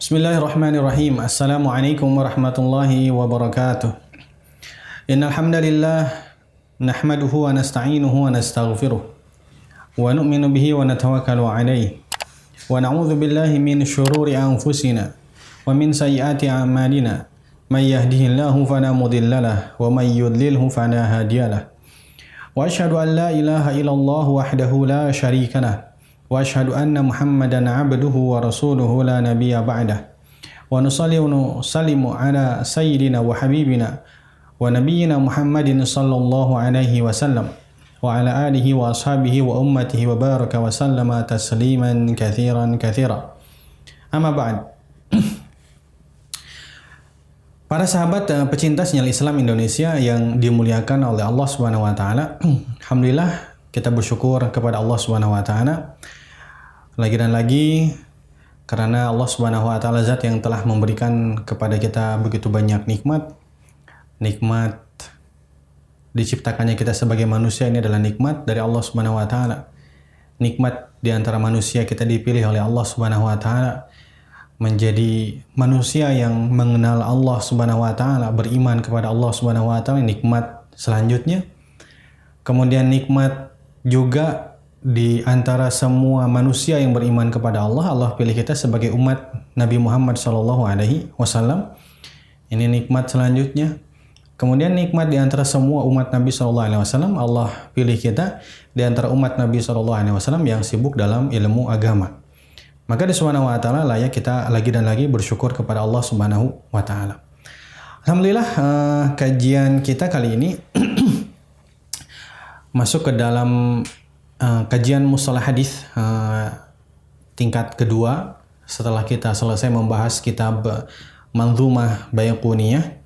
Bismillahirrahmanirrahim. Assalamualaikum warahmatullahi wabarakatuh. Innal hamdalillah nahmaduhu wa nasta'inuhu wa nastaghfiruh wa nu'minu bihi wa natawakkalu alayhi wa na'udzu billahi min syururi anfusina wa min sayyiati a'malina may yahdihillahu fala mudhillalah wa may yudlilhu fala hadiyalah. Wa asyhadu an la ilaha illallah wahdahu la syarikalah wa asyhadu anna Muhammadan abduhu wa rasuluhu la nabiyya ba'dah. Wa nusalli wa nusallimu ala sayyidina wa habibina wa nabiyyina Muhammadin sallallahu alaihi wasallam wa ala alihi wa ashabihi wa ummatihi wa baraka wa sallama tasliman katsiran katsira. Amma ba'd. Para sahabat pecinta sinyal Islam Indonesia yang dimuliakan oleh Allah Subhanahu wa taala, alhamdulillah kita bersyukur kepada Allah Subhanahu wa taala lagi dan lagi karena Allah Subhanahu wa taala zat yang telah memberikan kepada kita begitu banyak nikmat. Nikmat diciptakannya kita sebagai manusia ini adalah nikmat dari Allah Subhanahu wa taala. Nikmat di antara manusia kita dipilih oleh Allah Subhanahu wa taala menjadi manusia yang mengenal Allah Subhanahu wa taala, beriman kepada Allah Subhanahu wa taala, nikmat selanjutnya. Kemudian nikmat juga di antara semua manusia yang beriman kepada Allah, Allah pilih kita sebagai umat Nabi Muhammad SAW. Ini nikmat selanjutnya. Kemudian nikmat di antara semua umat Nabi SAW, Allah pilih kita di antara umat Nabi SAW yang sibuk dalam ilmu agama. Maka di Subhanahu wa ta'ala layak kita lagi dan lagi bersyukur kepada Allah Subhanahu wa ta'ala. Alhamdulillah, kajian kita kali ini masuk ke dalam kajian mustalah hadis tingkat kedua setelah kita selesai membahas kitab Manzumah Baiquniyah,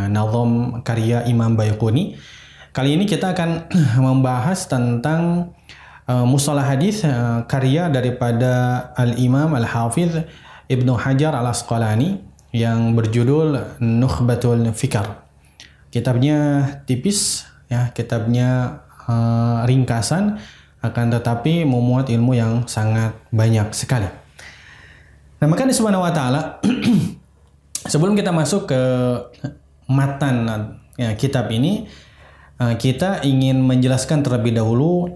nazam karya Imam Baiquni. Kali ini kita akan membahas tentang mustalah hadis karya daripada Al-Imam Al-Hafidh Ibnu Hajar Al-Asqalani yang berjudul Nukhbatul Fikar. Kitabnya tipis ya, kitabnya ringkasan, akan tetapi memuat ilmu yang sangat banyak sekali. Nah, maka di Subhanahu wa ta'ala sebelum kita masuk ke matan ya, kitab ini, kita ingin menjelaskan terlebih dahulu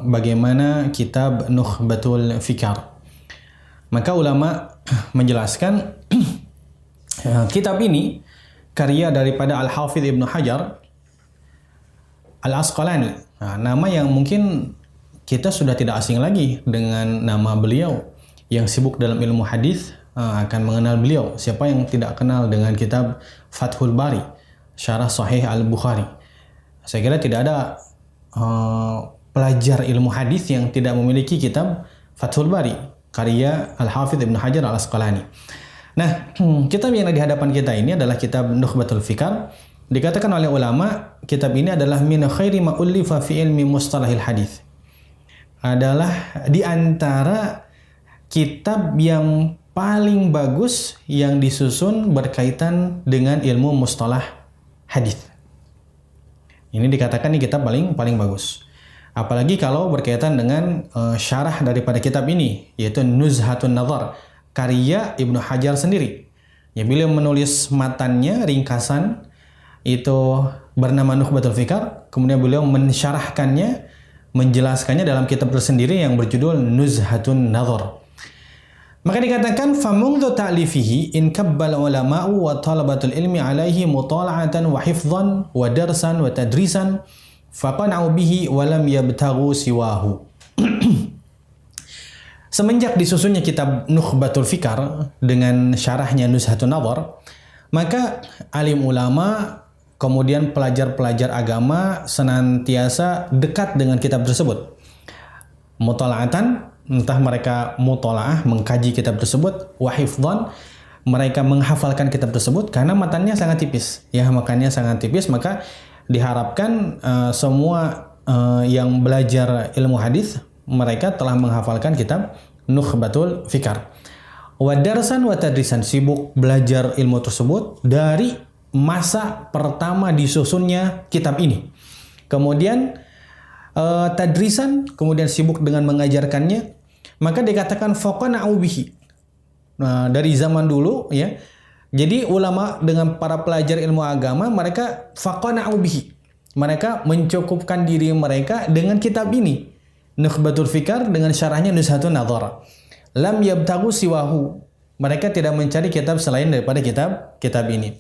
bagaimana kitab Nukhbatul Fikar. Maka ulama menjelaskan kitab ini karya daripada Al-Hafidh Ibnu Hajar Al-Asqalani. Nah, nama yang mungkin kita sudah tidak asing lagi dengan nama beliau. Yang sibuk dalam ilmu hadis akan mengenal beliau. Siapa yang tidak kenal dengan kitab Fathul Bari, Syarah Sahih Al-Bukhari. Saya kira tidak ada pelajar ilmu hadis yang tidak memiliki kitab Fathul Bari, karya Al-Hafidh Ibnu Hajar Al-Asqalani. Nah, kitab yang di hadapan kita ini adalah kitab Nukhbatul Fikar. Dikatakan oleh ulama, kitab ini adalah min khairi ma ullifa fi ilmi mustalahil hadis. Adalah di antara kitab yang paling bagus yang disusun berkaitan dengan ilmu mustalah hadis. Ini dikatakan ini kitab paling bagus. Apalagi kalau berkaitan dengan syarah daripada kitab ini, yaitu Nuzhatun Nazar, karya Ibnu Hajar sendiri. Ya, beliau menulis matannya, ringkasan, itu bernama Nukhbatul Fikar, kemudian beliau mensyarahkannya, menjelaskannya dalam kitab tersendiri yang berjudul Nuzhatun Nazar. Maka dikatakan famundhu ta'lifihi in kabbal ulama'u wa talabatul ilmi alaihi mutala'atan wa hifdhan wa darsan wa tadrisan faqana'u bihi wa lam yabtaghu siwahu. Semenjak disusunnya kitab Nukhbatul Fikar dengan syarahnya Nuzhatun Nazar, maka alim ulama kemudian pelajar-pelajar agama senantiasa dekat dengan kitab tersebut. Mutala'atan, entah mereka mutola'ah, mengkaji kitab tersebut, wa hifdhan, mereka menghafalkan kitab tersebut karena matanya sangat tipis. Ya, makanya sangat tipis, maka diharapkan semua yang belajar ilmu hadis, mereka telah menghafalkan kitab Nukhbatul Fikar. Wa darsan wa tadrisan, sibuk belajar ilmu tersebut dari masa pertama disusunnya kitab ini. Kemudian tadrisan, kemudian sibuk dengan mengajarkannya, maka dikatakan faqana'u bihi. dari zaman dulu ya. Jadi ulama dengan para pelajar ilmu agama mereka faqana'u bihi. Mereka mencukupkan diri mereka dengan kitab ini. Nukhbatul Fikar dengan syarahnya Nuzhatun Nadhar. Lam yabtaghu siwahu. Mereka tidak mencari kitab selain daripada kitab ini.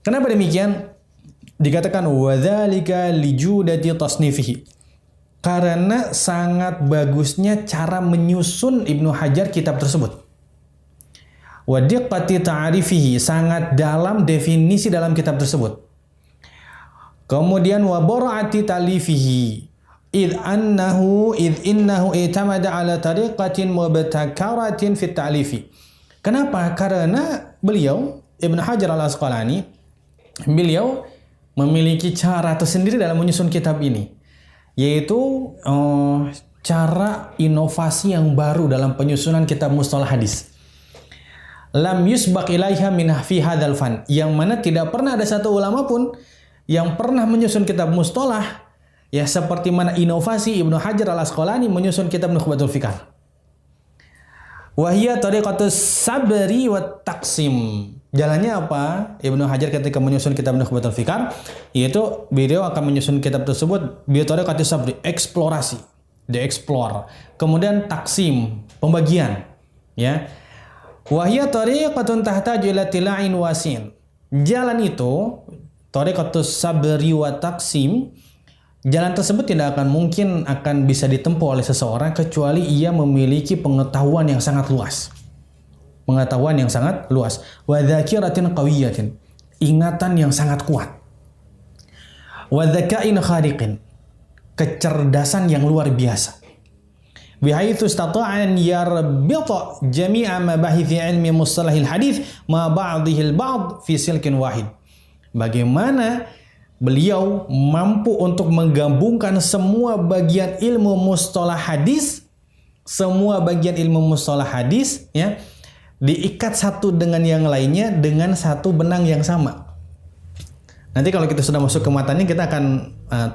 Kenapa demikian? Dikatakan wadzalika lijudati tasnifihi. Karena sangat bagusnya cara menyusun Ibnu Hajar kitab tersebut. Wa diqqati ta'rifihi, sangat dalam definisi dalam kitab tersebut. Kemudian wa bara'ati ta'lifihi, id innahu itamada ala tariqatin mubtakaratin fit ta'lifi. Kenapa? Karena beliau Ibnu Hajar Al-Asqalani beliau memiliki cara tersendiri dalam menyusun kitab ini, yaitu cara inovasi yang baru dalam penyusunan kitab mustalah hadis. Lam yusbaq ilaiha min fi hadzal fan, yang mana tidak pernah ada satu ulama pun yang pernah menyusun kitab mustalah ya seperti mana inovasi Ibnu Hajar Al-Asqalani menyusun kitab Nukhbatul Fikar. Wa hiya tariqatus sabri wat taqsim. Jalannya apa? Ibnu Hajar ketika menyusun kitab Nukhbatul Fikar, yaitu beliau akan menyusun kitab tersebut bi tariqatus sabri, eksplorasi, di-explore. Kemudian taksim, pembagian, ya. Wahya tariqatun tahtaju ila tila'in wasin. Jalan itu, tariqatus sabri wa taqsim, jalan tersebut tidak akan mungkin akan bisa ditempuh oleh seseorang kecuali ia memiliki pengetahuan yang sangat luas. Pengetahuan yang sangat luas. Wa dzakiratin qawiyatin, ingatan yang sangat kuat. Wa dzaka'in khariqin, kecerdasan yang luar biasa. Bihaitsu istata'a an yarbita jami'a mabahithi ilmi mustalahil hadis ma ba'dihil ba'd fi silkin wahid. Bagaimana beliau mampu untuk menggabungkan semua bagian ilmu mustalah hadis, ya, diikat satu dengan yang lainnya dengan satu benang yang sama. Nanti kalau kita sudah masuk ke matanya, kita akan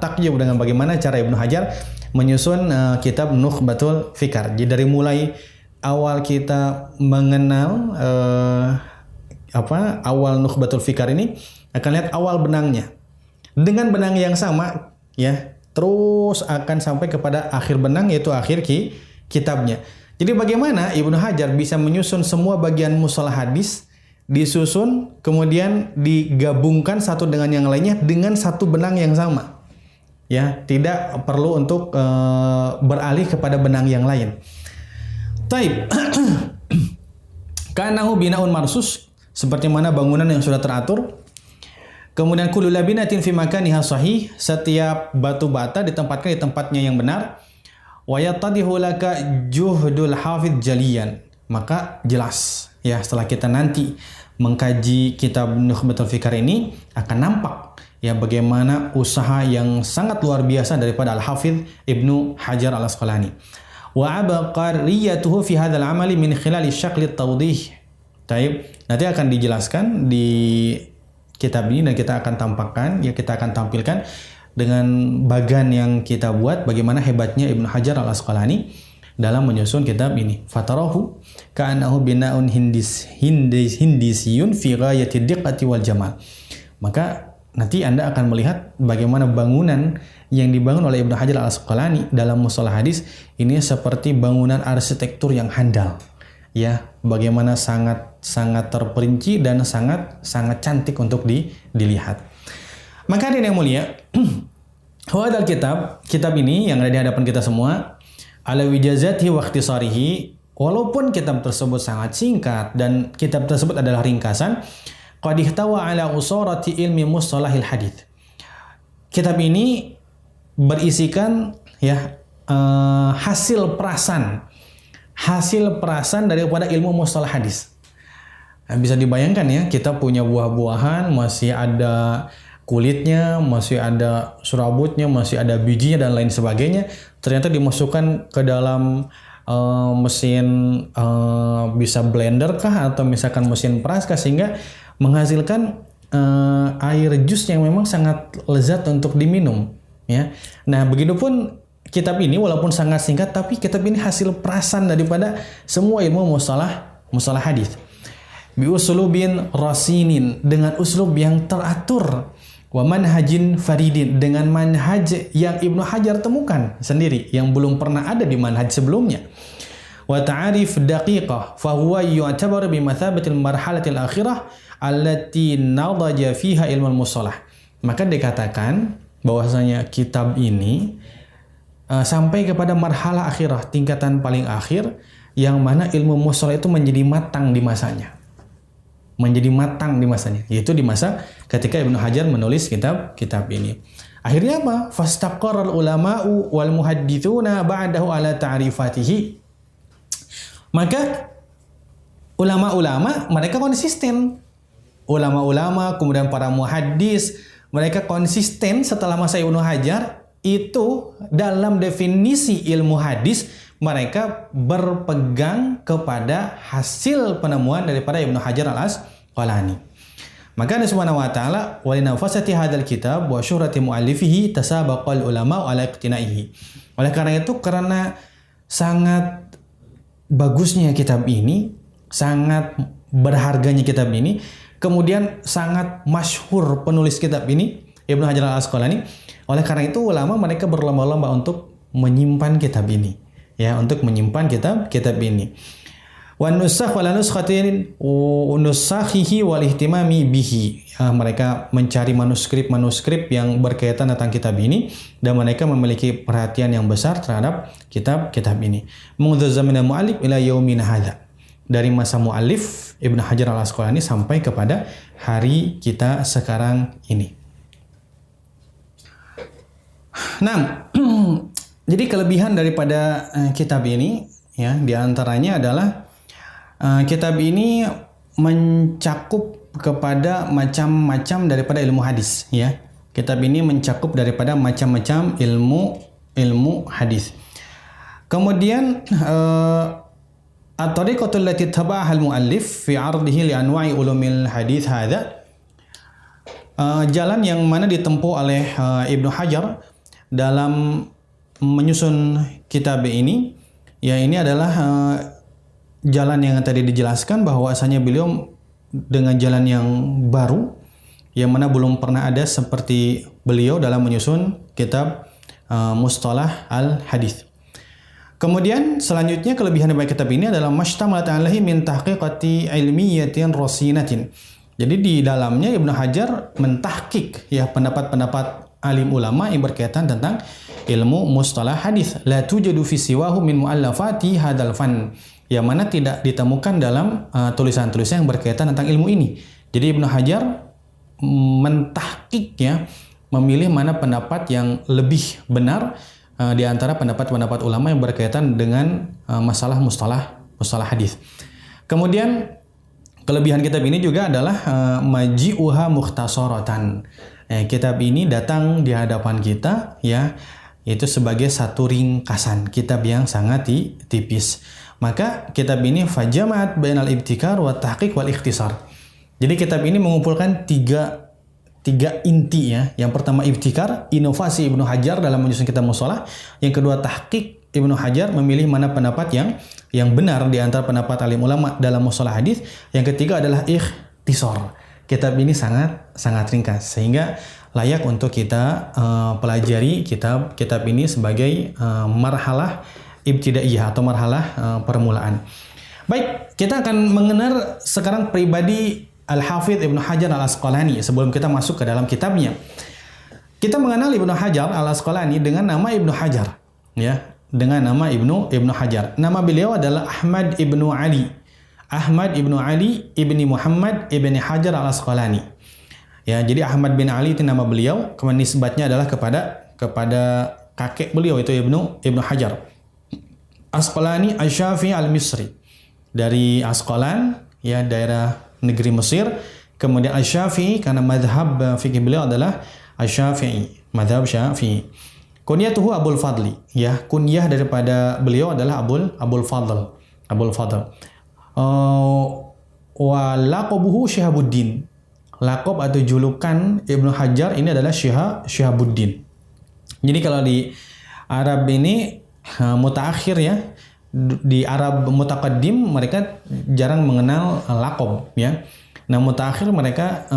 takjub dengan bagaimana cara Ibnu Hajar menyusun kitab Nukhbatul Fikar. Jadi dari mulai awal kita mengenal awal Nukhbatul Fikar ini, akan lihat awal benangnya. Dengan benang yang sama, ya, terus akan sampai kepada akhir benang, yaitu akhir kitabnya. Jadi bagaimana Ibnu Hajar bisa menyusun semua bagian mustalah hadis, disusun, kemudian digabungkan satu dengan yang lainnya dengan satu benang yang sama. Ya, tidak perlu untuk beralih kepada benang yang lain. Taib. Kanahu binaun marsus, seperti mana bangunan yang sudah teratur. Kemudian kullu labinatin fi makaniha sahih, setiap batu bata ditempatkan di tempatnya yang benar. Wa yattadihu laka juhdul hafidz jaliyan. Maka jelas ya, setelah kita nanti mengkaji kitab Nukhbatul Fikar ini akan nampak ya bagaimana usaha yang sangat luar biasa daripada Al-Hafidz Ibnu Hajar Al-Asqalani. Wa abqariyatuhu fi hadzal amali min khilal syakli tawdih. Taib, nanti akan dijelaskan di kitab ini dan kita akan tampilkan dengan bagan yang kita buat bagaimana hebatnya Ibnu Hajar Al-Asqalani dalam menyusun kitab ini. Fatarahu ka'annahu bina'un hindisiyun fi ghayati diqqati wal jamal. Maka nanti Anda akan melihat bagaimana bangunan yang dibangun oleh Ibnu Hajar Al-Asqalani dalam mustalah hadis ini seperti bangunan arsitektur yang handal. Ya, bagaimana sangat terperinci dan sangat cantik untuk dilihat. Maka hadirin yang mulia, hadal kitab ini yang ada di hadapan kita semua, ala wijazatihi wa ikhtisarihi, walaupun kitab tersebut sangat singkat dan kitab tersebut adalah ringkasan, qad ihtawa ala usarati ilmi mustalahil hadits. Kitab ini berisikan ya hasil perasan daripada ilmu mustalah hadis. Nah, bisa dibayangkan ya, kita punya buah-buahan, masih ada kulitnya, masih ada serabutnya, masih ada bijinya dan lain sebagainya. Ternyata dimasukkan ke dalam mesin bisa blender kah atau misalkan mesin peras kah, sehingga menghasilkan air jus yang memang sangat lezat untuk diminum. Ya, nah begitupun kitab ini walaupun sangat singkat, tapi kitab ini hasil perasan daripada semua ilmu mustalah mustalah hadis. Bi uslubin rasinin, dengan uslub yang teratur. Wa manhajin faridin, dengan manhaj yang Ibnu Hajar temukan sendiri, yang belum pernah ada di manhaj sebelumnya. Wa ta'arif daqiqah, fa huwa yu'tabar bi mathabatil marhalatil akhirah allati nadaja fiha ilmu mustalah. Maka dikatakan bahwasanya kitab ini sampai kepada marhalah akhirah, tingkatan paling akhir, yang mana ilmu mustalah itu menjadi matang di masanya. Yaitu di masa ketika Ibnu Hajar menulis kitab ini. Akhirnya apa? Fastaqarral ulama'u wal muhadditsuna ba'dahu ala ta'rifatihi. Maka ulama-ulama mereka konsisten. Ulama-ulama kemudian para muhaddis mereka konsisten setelah masa Ibnu Hajar itu dalam definisi ilmu hadis mereka berpegang kepada hasil penemuan daripada Ibnu Hajar al-Asqalani. Maka Allah Subhanahu wa taala wa linafasati hadzal kitab wa syuhrati muallifihi tasabaqal ulama ala iqtinaihi. Oleh karena itu, karena sangat bagusnya kitab ini, sangat berharganya kitab ini, kemudian sangat masyhur penulis kitab ini Ibnu Hajar al-Asqalani. Oleh karena itu ulama mereka berlomba-lomba untuk menyimpan kitab ini. Ya, untuk menyimpan kitab ini. Wan nusakh wala nuskhatin nusakhihi wal ihtimami bihi. Mereka mencari manuskrip yang berkaitan tentang kitab ini dan mereka memiliki perhatian yang besar terhadap kitab ini. Mundu zamanil muallif ila yaumina hadza. Dari masa muallif Ibnu Hajar al-Asqalani sampai kepada hari kita sekarang ini. Nah, jadi kelebihan daripada kitab ini ya diantaranya adalah kitab ini mencakup kepada macam-macam daripada ilmu hadis ya. Kitab ini mencakup daripada macam-macam ilmu hadis. Kemudian at-tariqatul lati taba'aha al-muallif fi 'ardihi li anwa'i ulumil hadis hadza, jalan yang mana ditempuh oleh Ibnu Hajar dalam menyusun kitab ini, ya ini adalah jalan yang tadi dijelaskan bahwasanya beliau dengan jalan yang baru yang mana belum pernah ada seperti beliau dalam menyusun kitab Mustalah al-Hadis. Kemudian selanjutnya kelebihan dari kitab ini adalah mashtamalat alaihi min tahqiqati ilmiyatin rasinatin. Jadi di dalamnya Ibnu Hajar mentahqiq ya pendapat-pendapat alim ulama yang berkaitan tentang ilmu mustalah hadis. La tujadu fi siwahu min muallafati hadzal fan. Yang mana tidak ditemukan dalam tulisan-tulisan yang berkaitan tentang ilmu ini. Jadi Ibnu Hajar mentahqiq ya, memilih mana pendapat yang lebih benar di antara pendapat-pendapat ulama yang berkaitan dengan masalah mustalah hadis. Kemudian kelebihan kitab ini juga adalah maji'uha mukhtasaratan. Kitab ini datang di hadapan kita ya, itu sebagai satu ringkasan kitab yang sangat tipis. Maka kitab ini fajamaat bainal ibtikar wa tahqiq wal ikhtisar. Jadi kitab ini mengumpulkan tiga inti ya. Yang pertama ibtikar, inovasi Ibnu Hajar dalam menyusun kitab mustalah. Yang kedua tahqiq, Ibnu Hajar memilih mana pendapat yang benar di antara pendapat alim ulama dalam mustalah hadis. Yang ketiga adalah ikhtisar. Kitab ini sangat ringkas sehingga layak untuk kita pelajari kitab ini sebagai marhalah ibtidaiyah atau marhalah permulaan. Baik, kita akan mengenal sekarang pribadi Al-Hafidz Ibnu Hajar al-Asqalani sebelum kita masuk ke dalam kitabnya. Kita mengenal Ibnu Hajar al-Asqalani dengan nama Ibnu Hajar ya, dengan nama Ibnu Hajar. Nama beliau adalah Ahmad Ibnu Ali ibni Muhammad ibni Hajar al-Asqalani. Ya, jadi Ahmad bin Ali itu nama beliau, kemudian nisbatnya adalah kepada kakek beliau itu Ibnu Hajar. Asqalani Asy-Syafi'i al-Misri. Dari Asqalan ya, daerah negeri Mesir. Kemudian Asy-Syafi'i karena mazhab fikih beliau adalah Asy-Syafi'i, mazhab Syafi'i. Kunyatuhu Abul Fadli, ya, kunyah daripada beliau adalah Abul Fadl. Wa laqabuhu Syihabuddin. Laqab atau julukan Ibnu Hajar ini adalah Syihabuddin. Jadi kalau di Arab ini mutaakhir ya, di Arab mutaqaddim mereka jarang mengenal laqab ya. Nah, mutaakhir mereka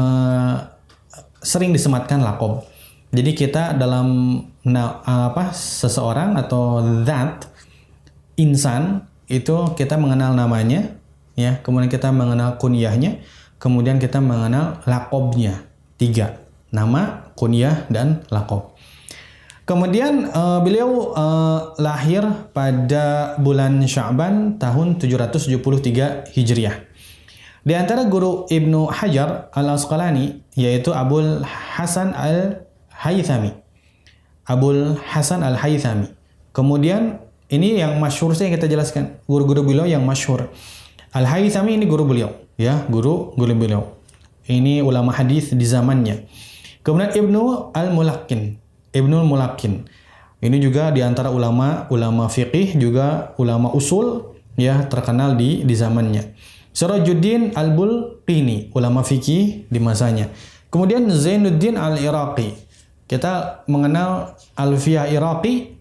sering disematkan laqab. Jadi kita dalam seseorang atau zat insan itu kita mengenal namanya ya, kemudian kita mengenal kunyahnya, kemudian kita mengenal laqabnya. 3, nama, kunyah, dan laqab. Kemudian beliau lahir pada bulan Sya'ban tahun 773 Hijriah. Di antara guru Ibnu Hajar Al-Asqalani yaitu Abul Hasan Al-Haythami. Abul Hasan Al-Haythami. Kemudian ini yang masyhur saya kita jelaskan, guru-guru beliau yang masyhur. Al-Haythami ini guru beliau, ya, guru beliau. Ini ulama hadis di zamannya. Kemudian Ibnu Al-Mulaqin. Ibnu Al-Mulaqin. Ini juga di antara ulama fiqih, juga ulama usul ya, terkenal di zamannya. Sirajuddin Al-Bulqini, ulama fikih di masanya. Kemudian Zainuddin Al-Iraqi. Kita mengenal Alfiyah Iraqi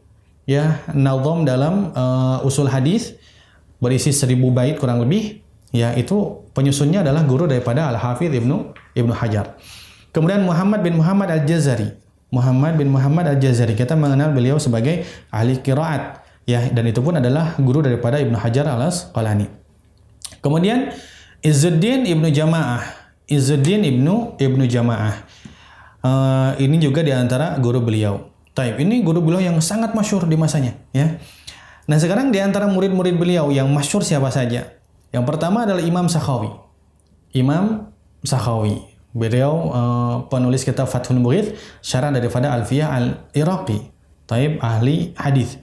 ya, nazam dalam usul hadis berisi 1000 bait kurang lebih. Ya, itu penyusunnya adalah guru daripada Al-Hafidz Ibnu Hajar. Kemudian Muhammad bin Muhammad Al-Jazari. Muhammad bin Muhammad Al-Jazari, kita mengenal beliau sebagai ahli qiraat ya, dan itu pun adalah guru daripada Ibnu Hajar Al-Asqalani. Kemudian Izzuddin Ibnu Jamaah. Izzuddin Ibnu Jamaah. Ini juga di antara guru beliau. Taib, ini guru beliau yang sangat masyhur di masanya ya. Nah, sekarang di antara murid-murid beliau yang masyhur siapa saja? Yang pertama adalah Imam Sakhawi. Imam Sakhawi. Beliau penulis kitab Fathul Mughith, syarah daripada Alfiyah Al-Iraqi. Taib, ahli hadis.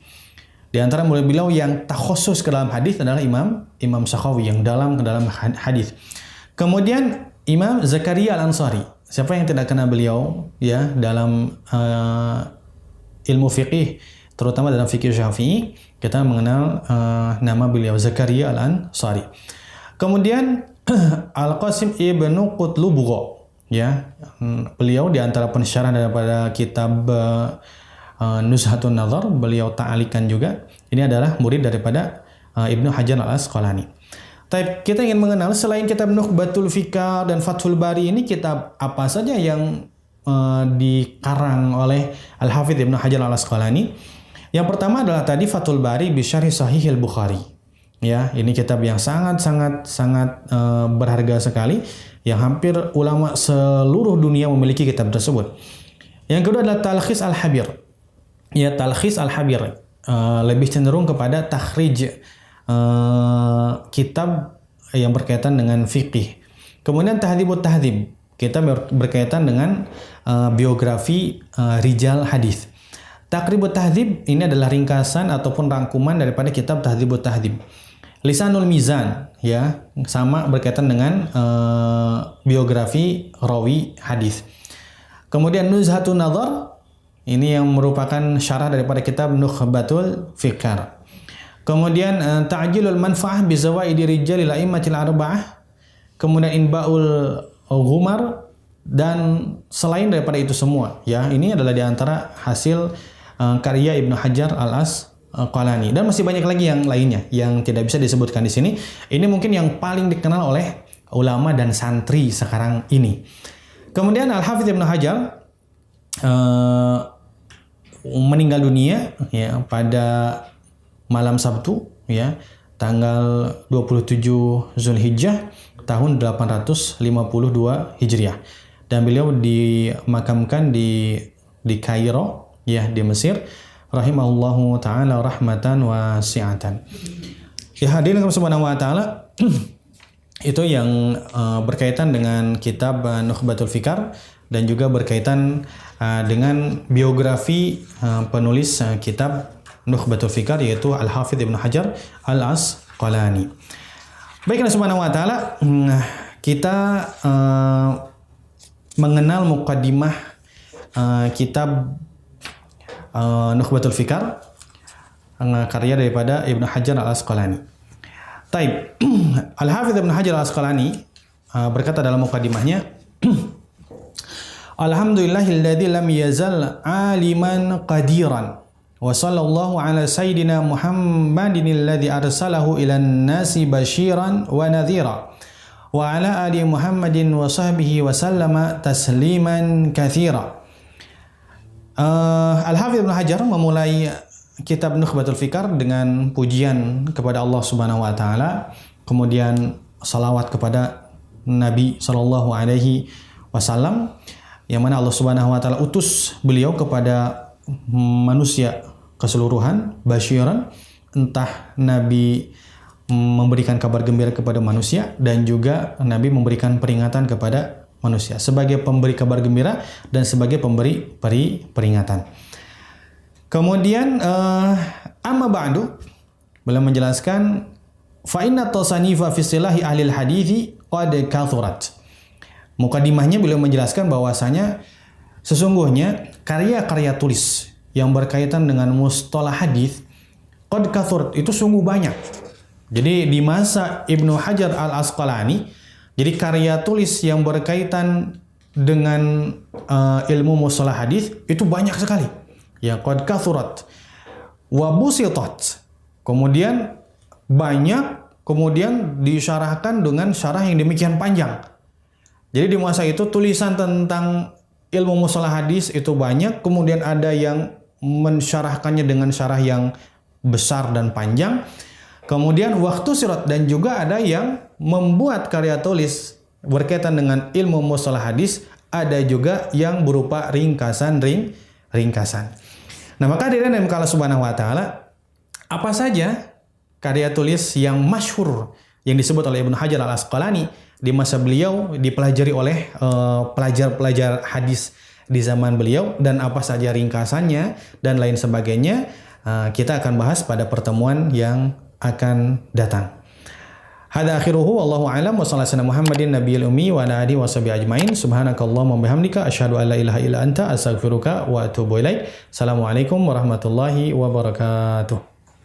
Di antara murid beliau yang takhusus ke dalam hadis adalah Imam Sakhawi yang dalam ke dalam hadis. Kemudian Imam Zakaria Al-Ansari. Siapa yang tidak kenal beliau ya dalam ilmu fiqih, terutama dalam fikih Syafi'i, kita mengenal nama beliau Zakaria Al-Ansari. Kemudian Al-Qasim Ibnu Qutlubugha ya. Beliau di antara pensyarah daripada kitab Nuzhatun Nazar, beliau ta'alikan juga. Ini adalah murid daripada Ibnu Hajar Al-Asqalani. Tapi kita ingin mengenal selain kitab Nukhbatul Fikar dan Fathul Bari, ini kitab apa saja yang dikarang oleh Al-Hafidz Ibnu Hajar Al-Asqalani. Yang pertama adalah tadi Fathul Bari bi Syarh Sahih Al-Bukhari. Ya, ini kitab yang sangat berharga sekali, yang hampir ulama seluruh dunia memiliki kitab tersebut. Yang kedua adalah Talkhis Al-Habir. Ya, Talkhis Al-Habir lebih cenderung kepada takhrij kitab yang berkaitan dengan fikih. Kemudian Tahdzibut Tahdzib, kita berkaitan dengan biografi rijal hadis. Taqribut Tahdzib ini adalah ringkasan ataupun rangkuman daripada kitab Tahdzibut Tahdzib. Lisanul Mizan ya, sama berkaitan dengan biografi rawi hadis. Kemudian Nuzhatun Nazar, ini yang merupakan syarah daripada kitab Nukhbatul Fikar. Kemudian Ta'jilul Manfa'ah bi Zawaidi Rijalil A'immatil Arba'ah. Kemudian Inba'ul Ghumar, dan selain daripada itu semua ya, ini adalah di antara hasil karya Ibnu Hajar Al-Asqalani, dan masih banyak lagi yang lainnya yang tidak bisa disebutkan di sini. Ini mungkin yang paling dikenal oleh ulama dan santri sekarang ini. Kemudian Al-Hafidz Ibnu Hajar meninggal dunia ya pada malam Sabtu ya, tanggal 27 Zulhijjah tahun 852 Hijriah, dan beliau dimakamkan di Kairo ya, di Mesir, rahimahullahu taala rahmatan wasi'atan. Ya, hadirin subhanahu wa taala, itu yang berkaitan dengan kitab Nukhbatul Fikar, dan juga berkaitan dengan biografi penulis kitab Nukhbatul Fikar, yaitu Al-Hafidz Ibnu Hajar Al-Asqalani. Baiklah subhanahu wa ta'ala, kita mengenal muqaddimah kitab Nukhbatul Fikar, karya daripada Ibnu Hajar Al-Asqalani. Taib, Al-Hafidz Ibnu Hajar Al-Asqalani berkata dalam muqaddimahnya, Alhamdulillahilladzi lam yazal aliman qadiran wa sallallahu ala sayyidina Muhammadin alladhi arsalahu ilan nasi basyiran wa nadhira wa ala ali Muhammadin wa sahbihi wa sallama tasliman katsira. Al-Hafidz Ibnu Hajar memulai kitab Nukhbatul Fikar dengan pujian kepada Allah Subhanahu wa taala, kemudian salawat kepada Nabi sallallahu alaihi wasallam yang mana Allah Subhanahu wa taala utus beliau kepada manusia keseluruhan, basyiran, entah Nabi memberikan kabar gembira kepada manusia dan juga Nabi memberikan peringatan kepada manusia sebagai pemberi kabar gembira dan sebagai pemberi peringatan. Kemudian amma ba'du, beliau menjelaskan fa inna tasanifa fi istilahi ahli al-hadithi qad kathurat. Mukadimahnya beliau menjelaskan bahwasanya sesungguhnya karya-karya tulis yang berkaitan dengan mustalah hadis qad kathurat itu sungguh banyak. Jadi di masa Ibnu Hajar Al-Asqalani, jadi karya tulis yang berkaitan dengan ilmu mustalah hadis itu banyak sekali. Ya, qad kathurat wa busitat. Kemudian banyak, kemudian disyarahkan dengan syarah yang demikian panjang. Jadi di masa itu tulisan tentang ilmu mustalah hadis itu banyak, kemudian ada yang mensyarahkannya dengan syarah yang besar dan panjang. Kemudian waktu sirat, dan juga ada yang membuat karya tulis berkaitan dengan ilmu mustalah hadis, ada juga yang berupa ringkasan. Nah, maka hadirin yang Allah Subhanahu wa taala, apa saja karya tulis yang masyhur yang disebut oleh Ibnu Hajar Al-Asqalani di masa beliau, dipelajari oleh pelajar-pelajar hadis di zaman beliau, dan apa saja ringkasannya dan lain sebagainya, kita akan bahas pada pertemuan yang akan datang. Hadza akhiruhu wallahu a'lam wa sallallahu alaihi Muhammadin nabiyil ummi wa ala alihi washabihi ajmain. Subhanakallahumma wa bihamdika asyhadu an la ilaha illa anta astaghfiruka wa atubu ilaik. Assalamualaikum warahmatullahi wabarakatuh.